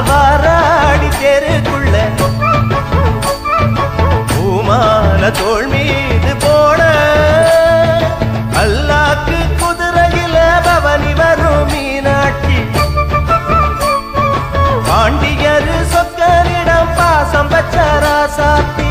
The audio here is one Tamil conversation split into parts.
வாராடி தெருக்குள்ள பூமால தோள் மீது போட அல்லாக்கு குதிரையில பவனி வரும் மீனாட்சி பாண்டியரு சொக்கரிடம் பாசம் வச்ச ராசாத்தி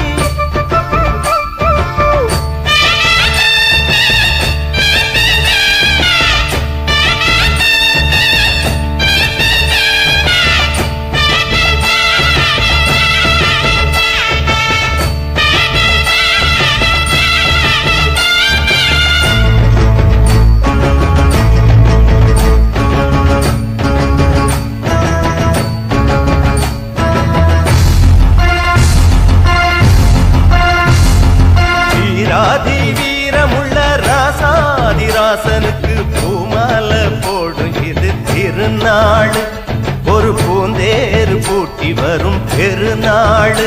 ராசனுக்கு பூமால போடும் இது திருநாள் ஒரு பூந்தேறு பூட்டி வரும் பெருநாள்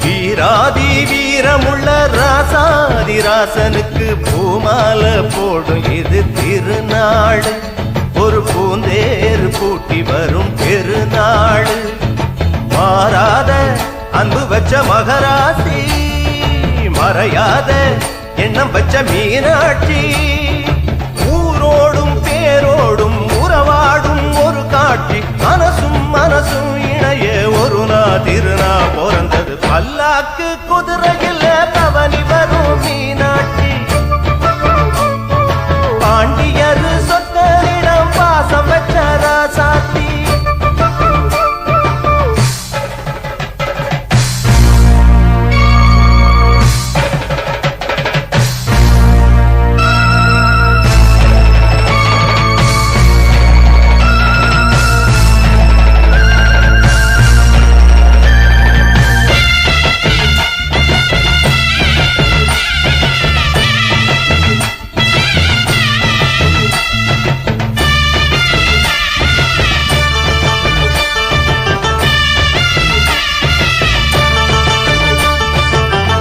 வீராதி வீரமுள்ள ராசாதி ராசனுக்கு பூமால போடும் இது திருநாள் ஒரு பூந்தேறு பூட்டி வரும் பெருநாள் மாறாத அன்பு வச்ச மகராசி மறையாத எண்ணம் வச்ச மீனாட்சி ஊரோடும் பேரோடும் உறவாடும் ஒரு காட்சி மனசும் மனசும் இணைய ஒரு திருநா பிறந்தது பல்லாக்கு குதிரையில் பவனி வரும் மீனாட்சி பாண்டியர் சொத்தரிடம் பாசம் வச்ச ராசாத்தி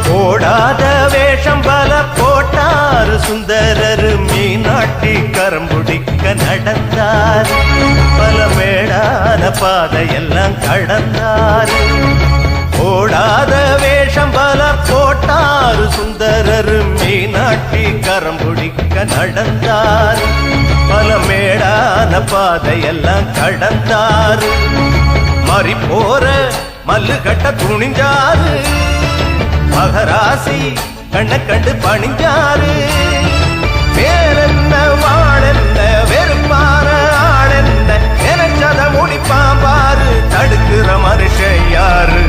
போடாத வேஷம் பல போட்டாரு சுந்தரரு மீனாட்டி கரம்புடிக்க நடந்தார் பல மேடான பாதையெல்லாம் கடந்தார் போடாத வேஷம் பல போட்டாரு சுந்தரரு மீனாட்டி கரம்புடிக்க நடந்தார் பல மேடான பாதையெல்லாம் கடந்தார் மறி போற மல்லு கட்ட துணிஞ்சாரு மகராசி கண்ண கண்டு பணிஞ்சாரு வேறென்ன வாழென்ன வெறுப்பான ஆளென்ன நினைச்சத முடிப்பான் பாரு தடுக்கிற மனுஷன் யாரு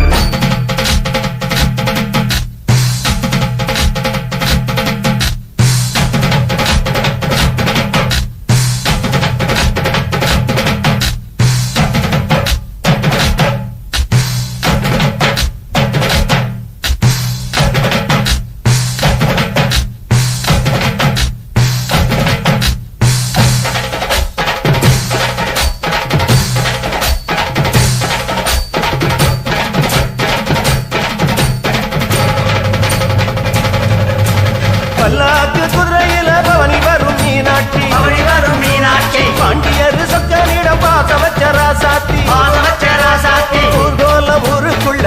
பல்லாக்கு குதிரையில பவனி வரும் மீனாட்சி பாண்டியர் சொக்கனிடம் பாச வச்ச ராசாத்தி ஊர்கோல ஊருக்குள்ள